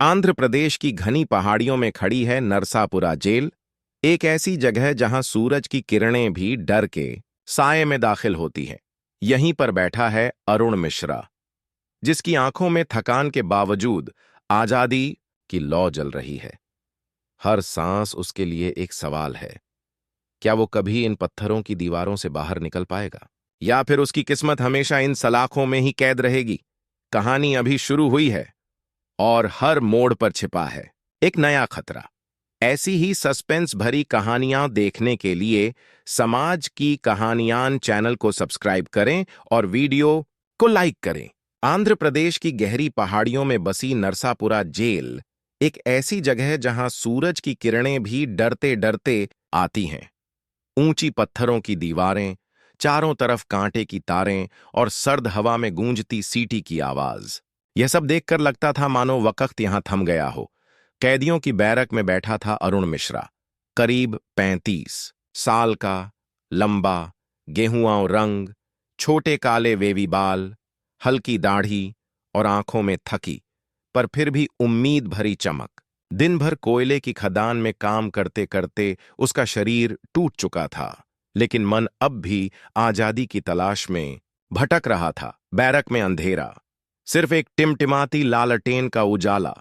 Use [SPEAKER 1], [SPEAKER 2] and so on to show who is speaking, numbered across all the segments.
[SPEAKER 1] आंध्र प्रदेश की घनी पहाड़ियों में खड़ी है नरसापुरा जेल, एक ऐसी जगह जहां सूरज की किरणें भी डर के साये में दाखिल होती हैं। यहीं पर बैठा है अरुण मिश्रा, जिसकी आंखों में थकान के बावजूद आजादी की लौ जल रही है। हर सांस उसके लिए एक सवाल है। क्या वो कभी इन पत्थरों की दीवारों से बाहर निकल पाएगा, या फिर उसकी किस्मत हमेशा इन सलाखों में ही कैद रहेगी? कहानी अभी शुरू हुई है और हर मोड़ पर छिपा है एक नया खतरा। ऐसी ही सस्पेंस भरी कहानियां देखने के लिए समाज की कहानियां चैनल को सब्सक्राइब करें और वीडियो को लाइक करें। आंध्र प्रदेश की गहरी पहाड़ियों में बसी नरसापुरा जेल एक ऐसी जगह है जहां सूरज की किरणें भी डरते डरते आती हैं। ऊंची पत्थरों की दीवारें, चारों तरफ कांटे की तारें और सर्द हवा में गूंजती सीटी की आवाज। यह सब देखकर लगता था मानो वक्त यहां थम गया हो। कैदियों की बैरक में बैठा था अरुण मिश्रा, करीब 35 साल का, लंबा, गेहुआ रंग, छोटे काले वेवी बाल, हल्की दाढ़ी और आंखों में थकी पर फिर भी उम्मीद भरी चमक। दिन भर कोयले की खदान में काम करते करते उसका शरीर टूट चुका था, लेकिन मन अब भी आजादी की तलाश में भटक रहा था। बैरक में अंधेरा, सिर्फ एक टिमटिमाती लालटेन का उजाला,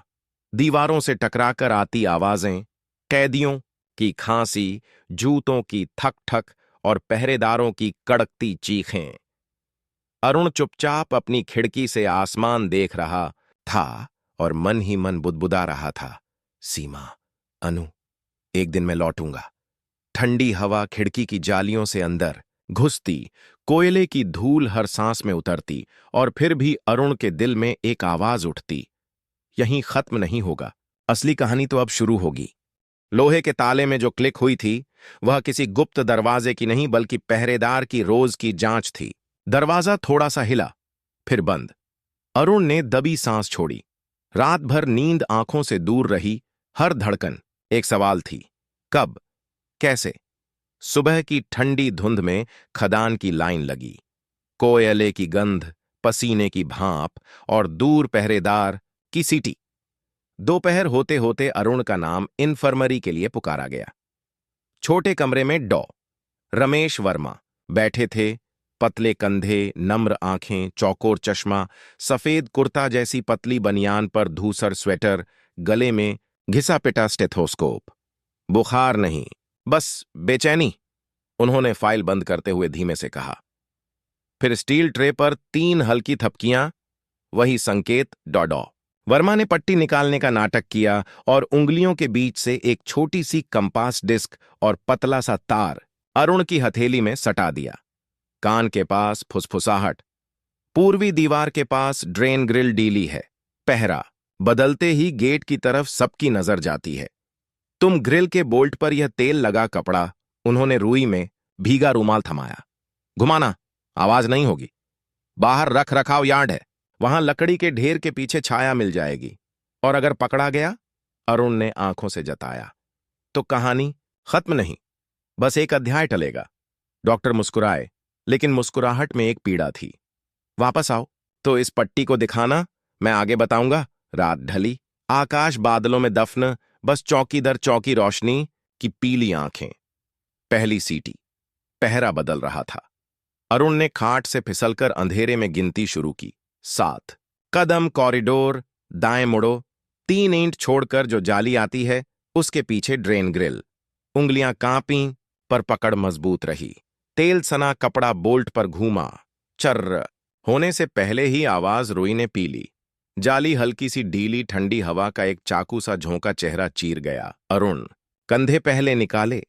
[SPEAKER 1] दीवारों से टकराकर आती आवाजें, कैदियों की खांसी, जूतों की थक थक और पहरेदारों की कड़कती चीखें। अरुण चुपचाप अपनी खिड़की से आसमान देख रहा था और मन ही मन बुदबुदा रहा था, सीमा, अनु, एक दिन मैं लौटूंगा। ठंडी हवा खिड़की की जालियों से अंदर घुसती, कोयले की धूल हर सांस में उतरती और फिर भी अरुण के दिल में एक आवाज उठती, यहीं खत्म नहीं होगा, असली कहानी तो अब शुरू होगी। लोहे के ताले में जो क्लिक हुई थी वह किसी गुप्त दरवाजे की नहीं बल्कि पहरेदार की रोज की जांच थी। दरवाजा थोड़ा सा हिला, फिर बंद। अरुण ने दबी सांस छोड़ी। रात भर नींद आंखों से दूर रही, हर धड़कन एक सवाल थी, कब, कैसे? सुबह की ठंडी धुंध में खदान की लाइन लगी, कोयले की गंध, पसीने की भाप और दूर पहरेदार की सीटी। दोपहर होते होते अरुण का नाम इन्फर्मरी के लिए पुकारा गया। छोटे कमरे में रमेश वर्मा बैठे थे, पतले कंधे, नम्र आंखें, चौकोर चश्मा, सफेद कुर्ता जैसी पतली बनियान पर धूसर स्वेटर, गले में घिसा पिटा स्टेथोस्कोप। बुखार नहीं, बस बेचैनी, उन्होंने फाइल बंद करते हुए धीमे से कहा। फिर स्टील ट्रे पर 3 हल्की थपकियां, वही संकेत डॉ। वर्मा ने पट्टी निकालने का नाटक किया और उंगलियों के बीच से एक छोटी सी कंपास डिस्क और पतला सा तार अरुण की हथेली में सटा दिया। कान के पास फुसफुसाहट, पूर्वी दीवार के पास ड्रेन ग्रिल डीली है, पहरा बदलते ही गेट की तरफ सबकी नजर जाती है। तुम ग्रिल के बोल्ट पर यह तेल लगा कपड़ा, उन्होंने रुई में भीगा रूमाल थमाया। घुमाना, आवाज नहीं होगी। बाहर रख रखाव यार्ड है, वहां लकड़ी के ढेर के पीछे छाया मिल जाएगी। और अगर पकड़ा गया, अरुण ने आंखों से जताया, तो कहानी खत्म नहीं, बस एक अध्याय टलेगा। डॉक्टर मुस्कुराए, लेकिन मुस्कुराहट में एक पीड़ा थी। वापस आओ तो इस पट्टी को दिखाना, मैं आगे बताऊंगा। रात ढली, आकाश बादलों में दफन, बस चौकी दर चौकी रोशनी की पीली आंखें। पहली सीटी, पहरा बदल रहा था। अरुण ने खाट से फिसलकर अंधेरे में गिनती शुरू की। 7 कदम, कॉरिडोर, दाएं मुड़ो, 3 ईंट छोड़कर जो जाली आती है उसके पीछे ड्रेन ग्रिल। उंगलियां कांपीं पर पकड़ मजबूत रही। तेल सना कपड़ा बोल्ट पर घूमा, चर्र होने से पहले ही आवाज रुई ने पी ली। जाली हल्की सी ढीली, ठंडी हवा का एक चाकू सा झोंका चेहरा चीर गया। अरुण कंधे पहले निकाले,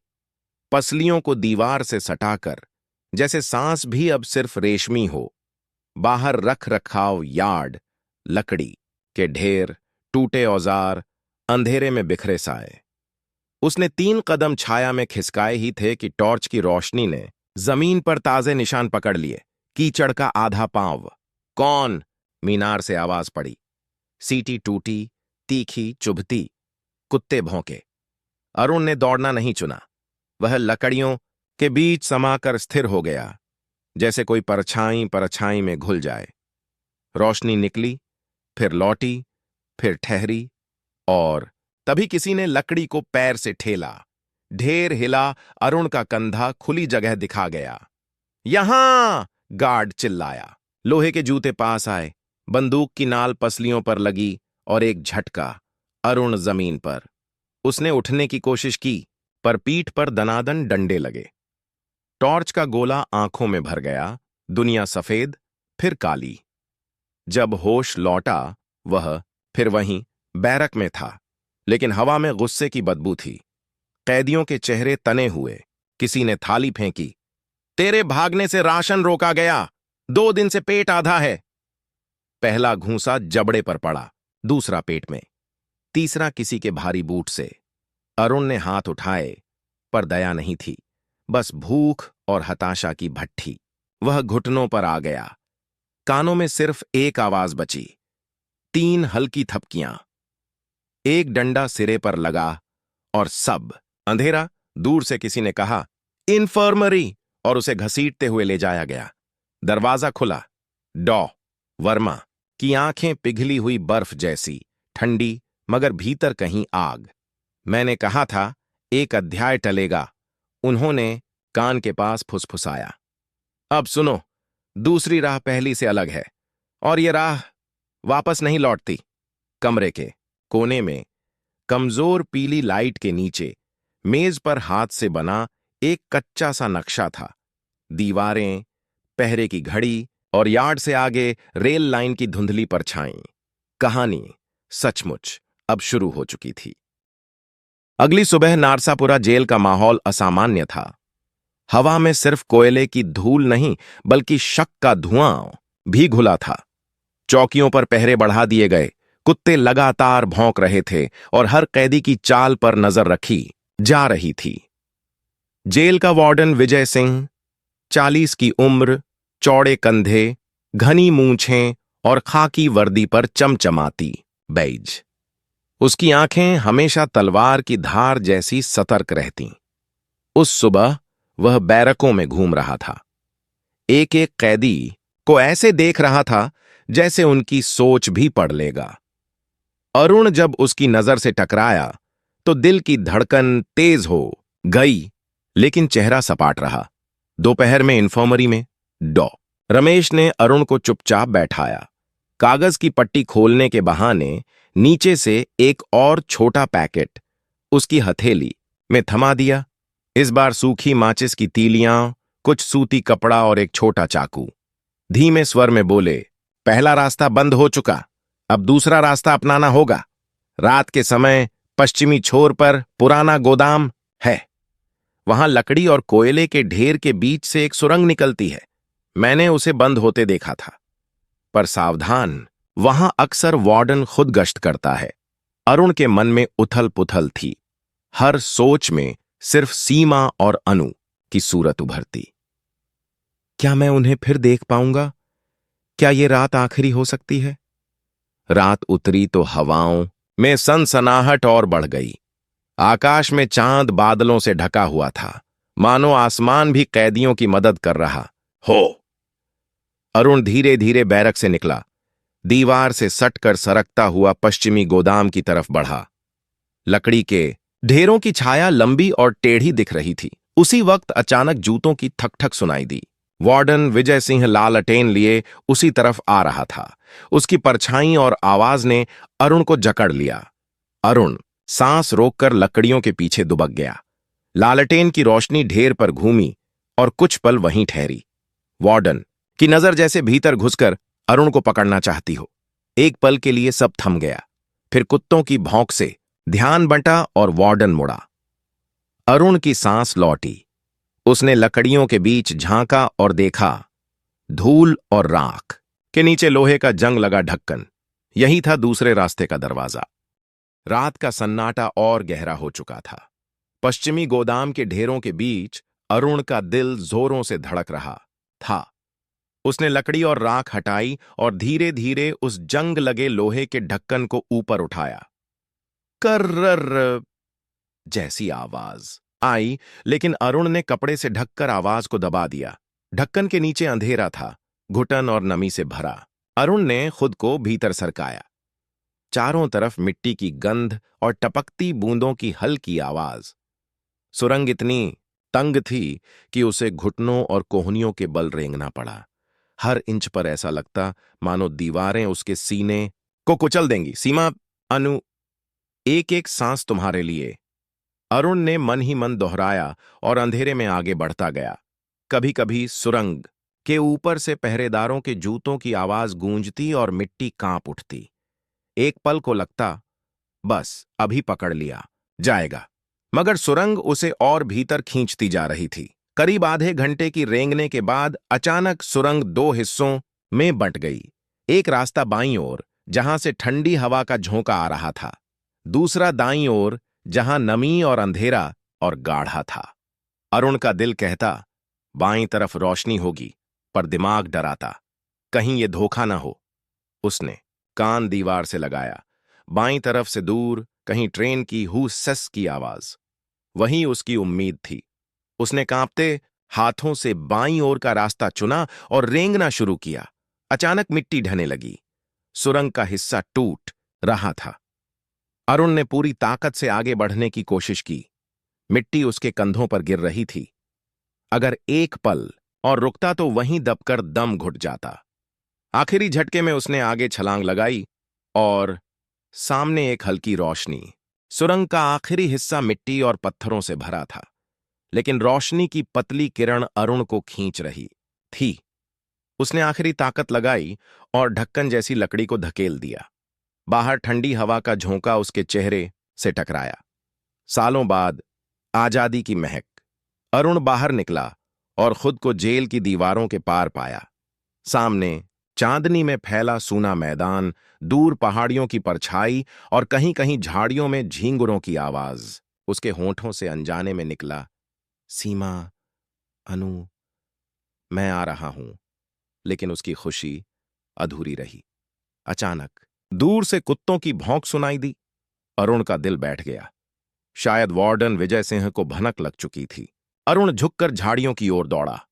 [SPEAKER 1] पसलियों को दीवार से सटाकर, जैसे सांस भी अब सिर्फ रेशमी हो। बाहर रख रखाव यार्ड, लकड़ी के ढेर, टूटे औजार, अंधेरे में बिखरे साए। उसने 3 कदम छाया में खिसकाए ही थे कि टॉर्च की रोशनी ने जमीन पर ताजे निशान पकड़ लिए। कीचड़ का आधा पांव। कौन? मीनार से आवाज पड़ी। सीटी टूटी, तीखी, चुभती, कुत्ते भौंके। अरुण ने दौड़ना नहीं चुना। वह लकड़ियों के बीच समाकर स्थिर हो गया, जैसे कोई परछाई परछाई में घुल जाए। रोशनी निकली, फिर लौटी, फिर ठहरी, और तभी किसी ने लकड़ी को पैर से ठेला। ढेर हिला, अरुण का कंधा खुली जगह दिखा गया। यहां! गार्ड चिल्लाया। लोहे के जूते पास आए, बंदूक की नाल पसलियों पर लगी और एक झटका, अरुण जमीन पर। उसने उठने की कोशिश की, पर पीठ पर दनादन डंडे लगे। टॉर्च का गोला आंखों में भर गया। दुनिया सफेद, फिर काली। जब होश लौटा, वह फिर वहीं बैरक में था, लेकिन हवा में गुस्से की बदबू थी। कैदियों के चेहरे तने हुए। किसी ने थाली फेंकी। तेरे भागने से राशन रोका गया, 2 दिन से पेट आधा है। पहला घूंसा जबड़े पर पड़ा, दूसरा पेट में, तीसरा किसी के भारी बूट से। अरुण ने हाथ उठाए, पर दया नहीं थी, बस भूख और हताशा की भट्ठी। वह घुटनों पर आ गया। कानों में सिर्फ एक आवाज बची, 3 हल्की थपकियां। एक डंडा सिरे पर लगा और सब अंधेरा। दूर से किसी ने कहा, इन्फर्मरी, और उसे घसीटते हुए ले जाया गया। दरवाजा खुला। डॉ वर्मा की आंखें पिघली हुई बर्फ जैसी, ठंडी, मगर भीतर कहीं आग। मैंने कहा था, एक अध्याय टलेगा, उन्होंने कान के पास फुसफुसाया। अब सुनो, दूसरी राह पहली से अलग है, और ये राह वापस नहीं लौटती। कमरे के कोने में, कमजोर पीली लाइट के नीचे, मेज पर हाथ से बना एक कच्चा सा नक्शा था। दीवारें, पहरे की घड़ी और यार्ड से आगे रेल लाइन की धुंधली परछाई। कहानी सचमुच अब शुरू हो चुकी थी। अगली सुबह नारसापुरा जेल का माहौल असामान्य था। हवा में सिर्फ कोयले की धूल नहीं, बल्कि शक का धुआं भी घुला था। चौकियों पर पहरे बढ़ा दिए गए, कुत्ते लगातार भौंक रहे थे और हर कैदी की चाल पर नजर रखी जा रही थी। जेल का वार्डन विजय सिंह, 40 की उम्र, चौड़े कंधे, घनी मूंछें और खाकी वर्दी पर चमचमाती बैज। उसकी आंखें हमेशा तलवार की धार जैसी सतर्क रहतीं। उस सुबह वह बैरकों में घूम रहा था। एक एक कैदी को ऐसे देख रहा था जैसे उनकी सोच भी पढ़ लेगा। अरुण जब उसकी नजर से टकराया तो दिल की धड़कन तेज हो गई, लेकिन चेहरा सपाट रहा। दोपहर में इन्फर्मरी में डॉ रमेश ने अरुण को चुपचाप बैठाया। कागज की पट्टी खोलने के बहाने नीचे से एक और छोटा पैकेट उसकी हथेली में थमा दिया। इस बार सूखी माचिस की तीलियां, कुछ सूती कपड़ा और एक छोटा चाकू। धीमे स्वर में बोले, पहला रास्ता बंद हो चुका, अब दूसरा रास्ता अपनाना होगा। रात के समय पश्चिमी छोर पर पुराना गोदाम है। वहां लकड़ी और कोयले के ढेर के बीच से एक सुरंग निकलती है। मैंने उसे बंद होते देखा था। पर सावधान, वहां अक्सर वार्डन खुद गश्त करता है। अरुण के मन में उथल पुथल थी। हर सोच में सिर्फ सीमा और अनु की सूरत उभरती। क्या मैं उन्हें फिर देख पाऊंगा? क्या ये रात आखिरी हो सकती है? रात उतरी तो हवाओं में सनसनाहट और बढ़ गई। आकाश में चांद बादलों से ढका हुआ था, मानो आसमान भी कैदियों की मदद कर रहा हो। अरुण धीरे धीरे बैरक से निकला, दीवार से सटकर सरकता हुआ पश्चिमी गोदाम की तरफ बढ़ा। लकड़ी के ढेरों की छाया लंबी और टेढ़ी दिख रही थी। उसी वक्त अचानक जूतों की ठक-ठक सुनाई दी। वार्डन विजय सिंह लालटेन लिए उसी तरफ आ रहा था। उसकी परछाई और आवाज ने अरुण को जकड़ लिया। अरुण सांस रोककर लकड़ियों के पीछे दुबक गया। लालटेन की रोशनी ढेर पर घूमी और कुछ पल वहीं ठहरी। वार्डन की नजर जैसे भीतर घुसकर अरुण को पकड़ना चाहती हो। एक पल के लिए सब थम गया। फिर कुत्तों की भौंक से ध्यान बंटा और वार्डन मुड़ा। अरुण की सांस लौटी। उसने लकड़ियों के बीच झांका और देखा, धूल और राख के नीचे लोहे का जंग लगा ढक्कन। यही था दूसरे रास्ते का दरवाजा। रात का सन्नाटा और गहरा हो चुका था। पश्चिमी गोदाम के ढेरों के बीच अरुण का दिल जोरों से धड़क रहा था। उसने लकड़ी और राख हटाई और धीरे धीरे उस जंग लगे लोहे के ढक्कन को ऊपर उठाया। कर्रर जैसी आवाज आई, लेकिन अरुण ने कपड़े से ढककर आवाज को दबा दिया। ढक्कन के नीचे अंधेरा था, घुटन और नमी से भरा। अरुण ने खुद को भीतर सरकाया। चारों तरफ मिट्टी की गंध और टपकती बूंदों की हल्की आवाज। सुरंग इतनी तंग थी कि उसे घुटनों और कोहनियों के बल रेंगना पड़ा। हर इंच पर ऐसा लगता मानो दीवारें उसके सीने को कुचल देंगी। सीमा, अनु, एक एक सांस तुम्हारे लिए, अरुण ने मन ही मन दोहराया और अंधेरे में आगे बढ़ता गया। कभी कभी सुरंग के ऊपर से पहरेदारों के जूतों की आवाज गूंजती और मिट्टी कांप उठती। एक पल को लगता बस अभी पकड़ लिया जाएगा, मगर सुरंग उसे और भीतर खींचती जा रही थी। करीब आधे घंटे की रेंगने के बाद अचानक सुरंग दो हिस्सों में बंट गई। एक रास्ता बाईं ओर, जहां से ठंडी हवा का झोंका आ रहा था, दूसरा दाईं ओर, जहां नमी और अंधेरा और गाढ़ा था। अरुण का दिल कहता बाईं तरफ रोशनी होगी, पर दिमाग डराता कहीं ये धोखा ना हो। उसने कान दीवार से लगाया। बाईं तरफ से दूर कहीं ट्रेन की हू सस की आवाज। वहीं उसकी उम्मीद थी। उसने कांपते हाथों से बाईं ओर का रास्ता चुना और रेंगना शुरू किया। अचानक मिट्टी ढहने लगी। सुरंग का हिस्सा टूट रहा था। अरुण ने पूरी ताकत से आगे बढ़ने की कोशिश की। मिट्टी उसके कंधों पर गिर रही थी। अगर एक पल और रुकता तो वहीं दबकर दम घुट जाता। आखिरी झटके में उसने आगे छलांग लगाई और सामने एक हल्की रोशनी। सुरंग का आखिरी हिस्सा मिट्टी और पत्थरों से भरा था, लेकिन रोशनी की पतली किरण अरुण को खींच रही थी। उसने आखिरी ताकत लगाई और ढक्कन जैसी लकड़ी को धकेल दिया। बाहर ठंडी हवा का झोंका उसके चेहरे से टकराया। सालों बाद आजादी की महक। अरुण बाहर निकला और खुद को जेल की दीवारों के पार पाया। सामने चांदनी में फैला सूना मैदान, दूर पहाड़ियों की परछाई और कहीं कहीं झाड़ियों में झींगुरों की आवाज। उसके होंठों से अनजाने में निकला, सीमा, अनु, मैं आ रहा हूं। लेकिन उसकी खुशी अधूरी रही। अचानक दूर से कुत्तों की भौंक सुनाई दी। अरुण का दिल बैठ गया। शायद वार्डन विजय सिंह को भनक लग चुकी थी। अरुण झुककर झाड़ियों की ओर दौड़ा।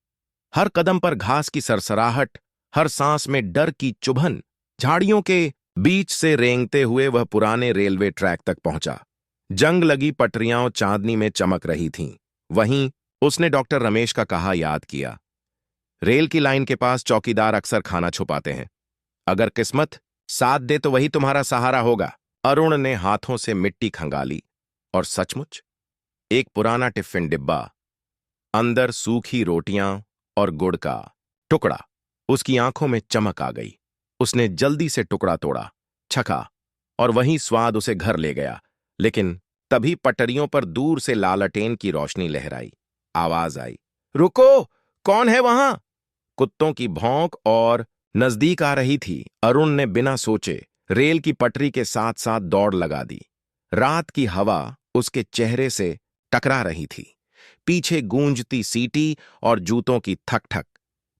[SPEAKER 1] हर कदम पर घास की सरसराहट, हर सांस में डर की चुभन। झाड़ियों के बीच से रेंगते हुए वह पुराने रेलवे ट्रैक तक पहुंचा। जंग लगी पटरियां चांदनी में चमक रही थीं। वहीं उसने डॉक्टर रमेश का कहा याद किया, रेल की लाइन के पास चौकीदार अक्सर खाना छुपाते हैं। अगर किस्मत साथ दे तो वही तुम्हारा सहारा होगा। अरुण ने हाथों से मिट्टी खंगाली और सचमुच एक पुराना टिफिन डिब्बा, अंदर सूखी रोटियां और गुड़ का टुकड़ा। उसकी आंखों में चमक आ गई। उसने जल्दी से टुकड़ा तोड़ा, छका और वही स्वाद उसे घर ले गया। लेकिन तभी पटरियों पर दूर से लालटेन की रोशनी लहराई। आवाज आई, रुको, कौन है वहां? कुत्तों की भौंक और नजदीक आ रही थी। अरुण ने बिना सोचे रेल की पटरी के साथ साथ दौड़ लगा दी। रात की हवा उसके चेहरे से टकरा रही थी। पीछे गूंजती सीटी और जूतों की थक थक।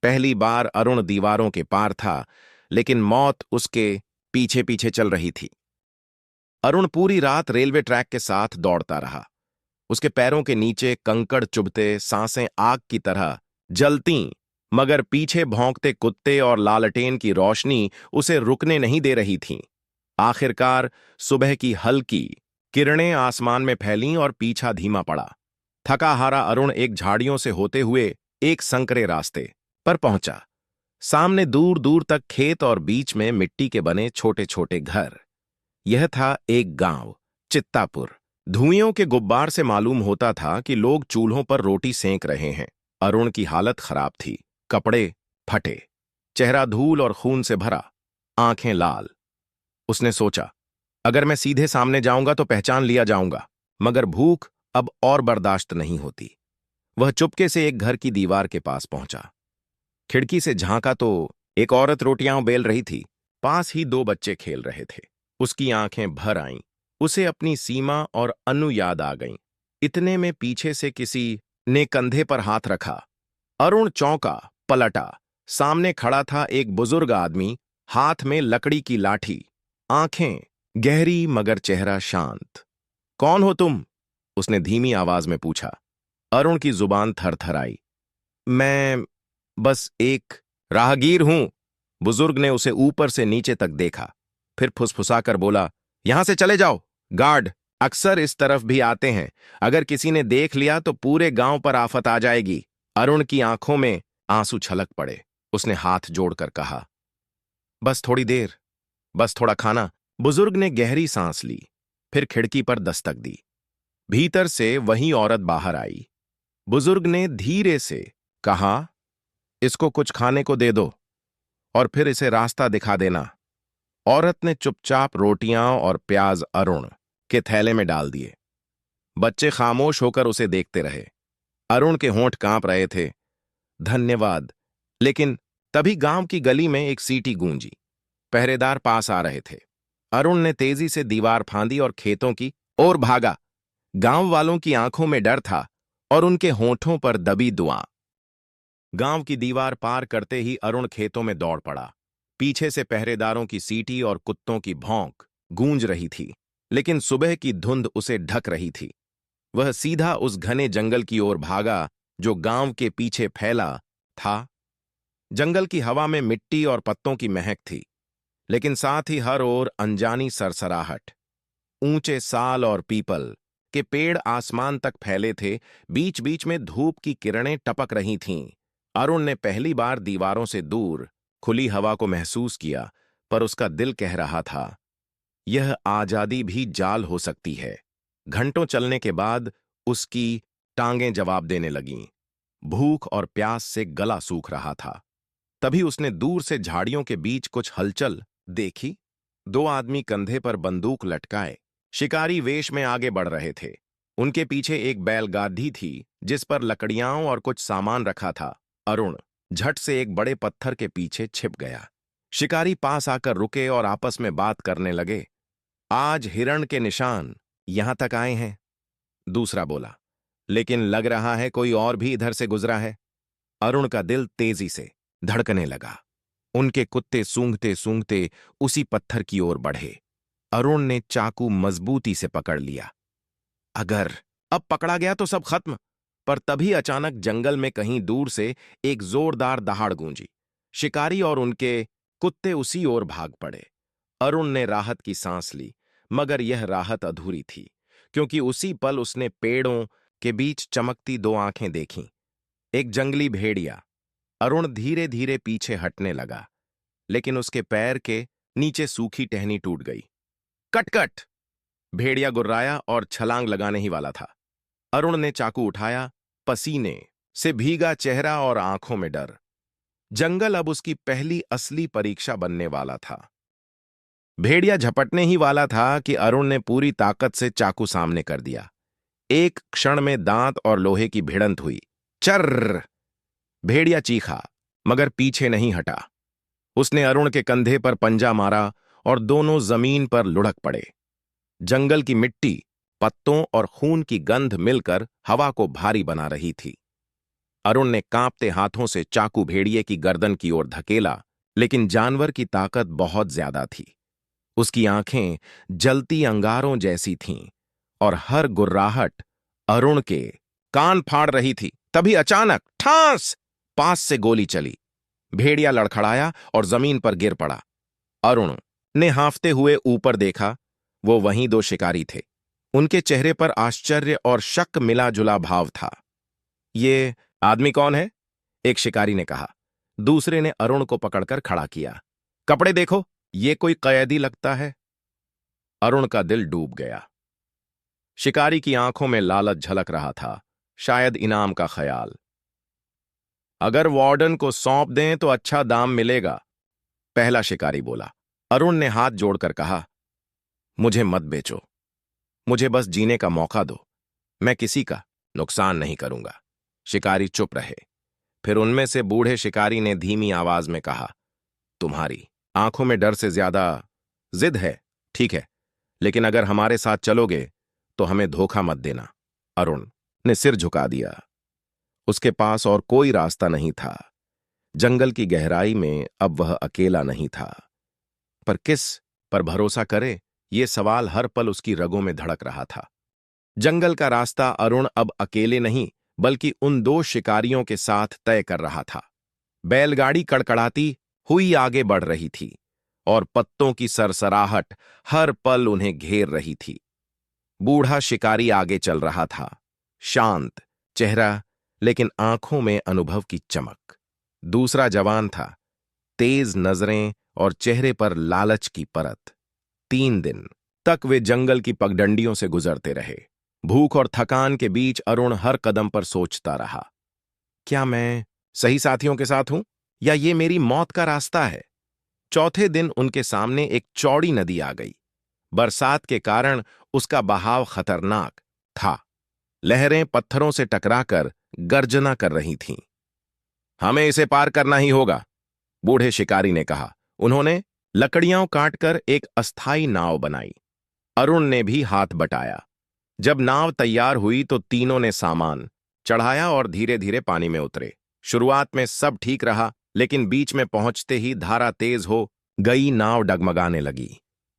[SPEAKER 1] पहली बार अरुण दीवारों के पार था, लेकिन मौत उसके पीछे पीछे चल रही थी। अरुण पूरी रात रेलवे ट्रैक के साथ दौड़ता रहा। उसके पैरों के नीचे कंकड़ चुभते, सांसें आग की तरह जलतीं, मगर पीछे भौंकते कुत्ते और लालटेन की रोशनी उसे रुकने नहीं दे रही थीं। आखिरकार सुबह की हल्की किरणें आसमान में फैलीं और पीछा धीमा पड़ा। थका हारा अरुण एक झाड़ियों से होते हुए एक संकरे रास्ते पर पहुंचा। सामने दूर दूर तक खेत और बीच में मिट्टी के बने छोटे छोटे घर। यह था एक गांव, चित्तापुर। धुइयों के गुब्बार से मालूम होता था कि लोग चूल्हों पर रोटी सेंक रहे हैं। अरुण की हालत खराब थी। कपड़े फटे, चेहरा धूल और खून से भरा, आंखें लाल। उसने सोचा, अगर मैं सीधे सामने जाऊंगा तो पहचान लिया जाऊंगा, मगर भूख अब और बर्दाश्त नहीं होती। वह चुपके से एक घर की दीवार के पास पहुंचा। खिड़की से झांका तो एक औरत रोटियां बेल रही थी। पास ही दो बच्चे खेल रहे थे। उसकी आंखें भर आईं। उसे अपनी सीमा और अनु याद आ गईं। इतने में पीछे से किसी ने कंधे पर हाथ रखा। अरुण चौंका, पलटा। सामने खड़ा था एक बुजुर्ग आदमी, हाथ में लकड़ी की लाठी, आंखें गहरी मगर चेहरा शांत। कौन हो तुम? उसने धीमी आवाज में पूछा। अरुण की जुबान थरथराई। मैं बस एक राहगीर हूं। बुजुर्ग ने उसे ऊपर से नीचे तक देखा। फिर फुसफुसाकर बोला, यहां से चले जाओ। गार्ड अक्सर इस तरफ भी आते हैं। अगर किसी ने देख लिया तो पूरे गांव पर आफत आ जाएगी। अरुण की आंखों में आंसू छलक पड़े। उसने हाथ जोड़कर कहा, बस थोड़ी देर, बस थोड़ा खाना। बुजुर्ग ने गहरी सांस ली, फिर खिड़की पर दस्तक दी। भीतर से वही औरत बाहर आई। बुजुर्ग ने धीरे से कहा, इसको कुछ खाने को दे दो और फिर इसे रास्ता दिखा देना। औरत ने चुपचाप रोटियां और प्याज अरुण के थैले में डाल दिए। बच्चे खामोश होकर उसे देखते रहे। अरुण के होंठ कांप रहे थे। धन्यवाद। लेकिन तभी गांव की गली में एक सीटी गूंजी। पहरेदार पास आ रहे थे। अरुण ने तेजी से दीवार फांदी और खेतों की ओर भागा। गांव वालों की आंखों में डर था और उनके होंठों पर दबी दुआ। गांव की दीवार पार करते ही अरुण खेतों में दौड़ पड़ा। पीछे से पहरेदारों की सीटी और कुत्तों की भौंक गूंज रही थी, लेकिन सुबह की धुंध उसे ढक रही थी। वह सीधा उस घने जंगल की ओर भागा जो गांव के पीछे फैला था। जंगल की हवा में मिट्टी और पत्तों की महक थी, लेकिन साथ ही हर ओर अनजानी सरसराहट। ऊंचे साल और पीपल के पेड़ आसमान तक फैले थे। बीच बीच में धूप की किरणें टपक रही थीं। अरुण ने पहली बार दीवारों से दूर खुली हवा को महसूस किया, पर उसका दिल कह रहा था, यह आजादी भी जाल हो सकती है। घंटों चलने के बाद उसकी टांगें जवाब देने लगीं। भूख और प्यास से गला सूख रहा था। तभी उसने दूर से झाड़ियों के बीच कुछ हलचल देखी। दो आदमी कंधे पर बंदूक लटकाए शिकारी वेश में आगे बढ़ रहे थे। उनके पीछे एक बैलगाड़ी थी जिस पर लकड़ियां और कुछ सामान रखा था। अरुण झट से एक बड़े पत्थर के पीछे छिप गया। शिकारी पास आकर रुके और आपस में बात करने लगे। आज हिरण के निशान यहां तक आए हैं, दूसरा बोला, लेकिन लग रहा है कोई और भी इधर से गुजरा है। अरुण का दिल तेजी से धड़कने लगा। उनके कुत्ते सूंघते सूंघते उसी पत्थर की ओर बढ़े। अरुण ने चाकू मजबूती से पकड़ लिया। अगर अब पकड़ा गया तो सब खत्म। पर तभी अचानक जंगल में कहीं दूर से एक जोरदार दहाड़ गूंजी। शिकारी और उनके कुत्ते उसी ओर भाग पड़े। अरुण ने राहत की सांस ली, मगर यह राहत अधूरी थी, क्योंकि उसी पल उसने पेड़ों के बीच चमकती दो आंखें देखीं। एक जंगली भेड़िया। अरुण धीरे धीरे पीछे हटने लगा, लेकिन उसके पैर के नीचे सूखी टहनी टूट गई। कट-कट! भेड़िया गुर्राया और छलांग लगाने ही वाला था। अरुण ने चाकू उठाया, पसीने से भीगा चेहरा और आंखों में डर। जंगल अब उसकी पहली असली परीक्षा बनने वाला था। भेड़िया झपटने ही वाला था कि अरुण ने पूरी ताकत से चाकू सामने कर दिया। एक क्षण में दांत और लोहे की भिड़ंत हुई। चर्र! भेड़िया चीखा, मगर पीछे नहीं हटा। उसने अरुण के कंधे पर पंजा मारा और दोनों जमीन पर लुढ़क पड़े। जंगल की मिट्टी, पत्तों और खून की गंध मिलकर हवा को भारी बना रही थी। अरुण ने कांपते हाथों से चाकू भेड़िए की गर्दन की ओर धकेला, लेकिन जानवर की ताकत बहुत ज्यादा थी। उसकी आंखें जलती अंगारों जैसी थीं और हर गुर्राहट अरुण के कान फाड़ रही थी। तभी अचानक ठास! पास से गोली चली। भेड़िया लड़खड़ाया और जमीन पर गिर पड़ा। अरुण ने हांफते हुए ऊपर देखा। वो वहीं दो शिकारी थे। उनके चेहरे पर आश्चर्य और शक मिला जुला भाव था। ये आदमी कौन है? एक शिकारी ने कहा। दूसरे ने अरुण को पकड़कर खड़ा किया। कपड़े देखो, ये कोई कैदी लगता है। अरुण का दिल डूब गया। शिकारी की आंखों में लालच झलक रहा था, शायद इनाम का ख्याल। अगर वार्डन को सौंप दें तो अच्छा दाम मिलेगा, पहला शिकारी बोला। अरुण ने हाथ जोड़कर कहा, मुझे मत बेचो, मुझे बस जीने का मौका दो, मैं किसी का नुकसान नहीं करूंगा। शिकारी चुप रहे। फिर उनमें से बूढ़े शिकारी ने धीमी आवाज में कहा, तुम्हारी आंखों में डर से ज्यादा जिद है, ठीक है, लेकिन अगर हमारे साथ चलोगे तो हमें धोखा मत देना। अरुण ने सिर झुका दिया। उसके पास और कोई रास्ता नहीं था। जंगल की गहराई में अब वह अकेला नहीं था। पर किस पर भरोसा करे, ये सवाल हर पल उसकी रगों में धड़क रहा था। जंगल का रास्ता अरुण अब अकेले नहीं, बल्कि उन दो शिकारियों के साथ तय कर रहा था। बैलगाड़ी कड़कड़ाती हुई आगे बढ़ रही थी और पत्तों की सरसराहट हर पल उन्हें घेर रही थी। बूढ़ा शिकारी आगे चल रहा था, शांत चेहरा, लेकिन आंखों में अनुभव की चमक। दूसरा जवान था, तेज नजरें और चेहरे पर लालच की परत। 3 दिन तक वे जंगल की पगडंडियों से गुजरते रहे। भूख और थकान के बीच अरुण हर कदम पर सोचता रहा, क्या मैं सही साथियों के साथ हूं या ये मेरी मौत का रास्ता है। चौथे दिन उनके सामने एक चौड़ी नदी आ गई। बरसात के कारण उसका बहाव खतरनाक था। लहरें पत्थरों से टकराकर गर्जना कर रही थीं। हमें इसे पार करना ही होगा, बूढ़े शिकारी ने कहा। उन्होंने लकड़ियां काटकर एक अस्थाई नाव बनाई। अरुण ने भी हाथ बटाया। जब नाव तैयार हुई तो तीनों ने सामान चढ़ाया और धीरे धीरे पानी में उतरे। शुरुआत में सब ठीक रहा, लेकिन बीच में पहुंचते ही धारा तेज हो गई, नाव डगमगाने लगी।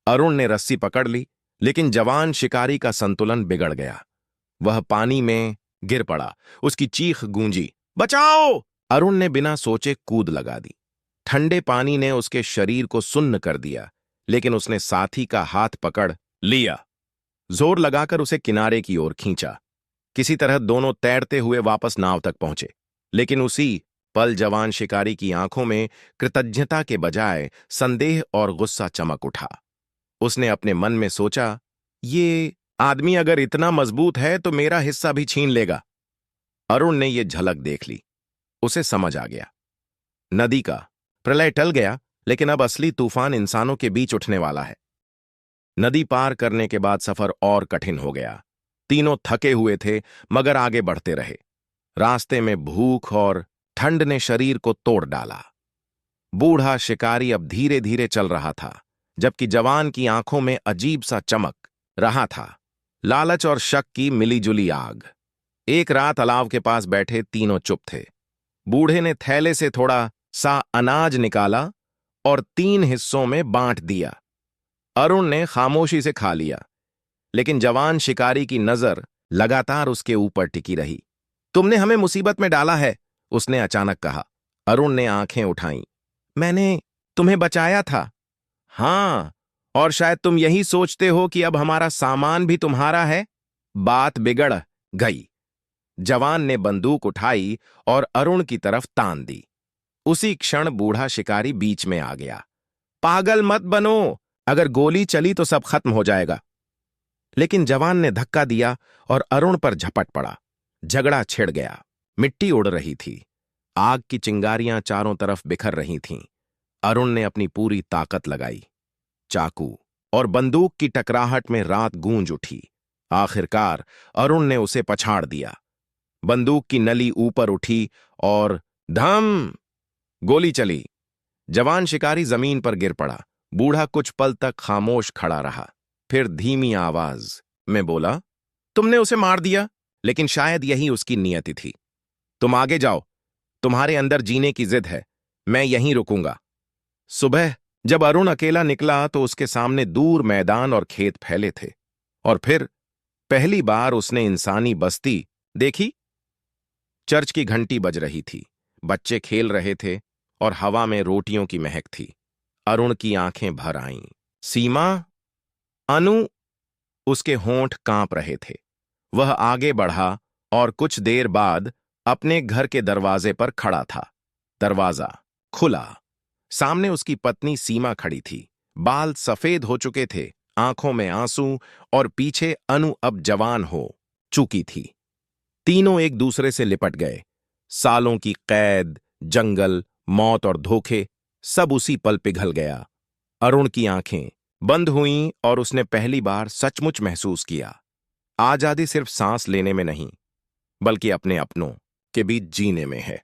[SPEAKER 1] अरुण ने रस्सी पकड़ ली, लेकिन जवान शिकारी का संतुलन बिगड़ गया। वह पानी में गिर पड़ा। उसकी चीख गूंजी, बचाओ! अरुण ने बिना सोचे कूद लगा दी। ठंडे पानी ने उसके शरीर को सुन्न कर दिया, लेकिन उसने साथी का हाथ पकड़ लिया, जोर लगाकर उसे किनारे की ओर खींचा। किसी तरह दोनों तैरते हुए वापस नाव तक पहुंचे, लेकिन उसी पल जवान शिकारी की आंखों में कृतज्ञता के बजाय संदेह और गुस्सा चमक उठा। उसने अपने मन में सोचा, ये आदमी अगर इतना मजबूत है तो मेरा हिस्सा भी छीन लेगा। अरुण ने यह झलक देख ली। उसे समझ आ गया, नदी का प्रलय टल गया, लेकिन अब असली तूफान इंसानों के बीच उठने वाला है। नदी पार करने के बाद सफर और कठिन हो गया। तीनों थके हुए थे, मगर आगे बढ़ते रहे। रास्ते में भूख और ठंड ने शरीर को तोड़ डाला। बूढ़ा शिकारी अब धीरे धीरे चल रहा था, जबकि जवान की आंखों में अजीब सा चमक रहा था, लालच और शक की मिलीजुली आग। एक रात अलाव के पास बैठे तीनों चुप थे। बूढ़े ने थैले से थोड़ा सा अनाज निकाला और 3 हिस्सों में बांट दिया। अरुण ने खामोशी से खा लिया, लेकिन जवान शिकारी की नजर लगातार उसके ऊपर टिकी रही। तुमने हमें मुसीबत में डाला है, उसने अचानक कहा। अरुण ने आंखें उठाईं। मैंने तुम्हें बचाया था। हां, और शायद तुम यही सोचते हो कि अब हमारा सामान भी तुम्हारा है। बात बिगड़ गई। जवान ने बंदूक उठाई और अरुण की तरफ तान दी। उसी क्षण बूढ़ा शिकारी बीच में आ गया। पागल मत बनो, अगर गोली चली तो सब खत्म हो जाएगा। लेकिन जवान ने धक्का दिया और अरुण पर झपट पड़ा। झगड़ा छिड़ गया। मिट्टी उड़ रही थी। आग की चिंगारियां चारों तरफ बिखर रही थीं। अरुण ने अपनी पूरी ताकत लगाई। चाकू और बंदूक की टकराहट में रात गूंज उठी। आखिरकार अरुण ने उसे पछाड़ दिया। बंदूक की नली ऊपर उठी और धम! गोली चली। जवान शिकारी जमीन पर गिर पड़ा। बूढ़ा कुछ पल तक खामोश खड़ा रहा, फिर धीमी आवाज में बोला, तुमने उसे मार दिया, लेकिन शायद यही उसकी नियति थी। तुम आगे जाओ, तुम्हारे अंदर जीने की जिद है, मैं यहीं रुकूंगा। सुबह जब अरुण अकेला निकला तो उसके सामने दूर मैदान और खेत फैले थे, और फिर पहली बार उसने इंसानी बस्ती देखी। चर्च की घंटी बज रही थी, बच्चे खेल रहे थे और हवा में रोटियों की महक थी। अरुण की आंखें भर आईं। सीमा, अनु, उसके होंठ कांप रहे थे। वह आगे बढ़ा और कुछ देर बाद अपने घर के दरवाजे पर खड़ा था। दरवाजा खुला। सामने उसकी पत्नी सीमा खड़ी थी। बाल सफेद हो चुके थे, आंखों में आंसू, और पीछे अनु अब जवान हो चुकी थी। तीनों एक दूसरे से लिपट गए। सालों की कैद, जंगल, मौत और धोखे, सब उसी पल पिघल गया। अरुण की आंखें बंद हुईं और उसने पहली बार सचमुच महसूस किया, आजादी सिर्फ सांस लेने में नहीं, बल्कि अपने अपनों के बीच जीने में है।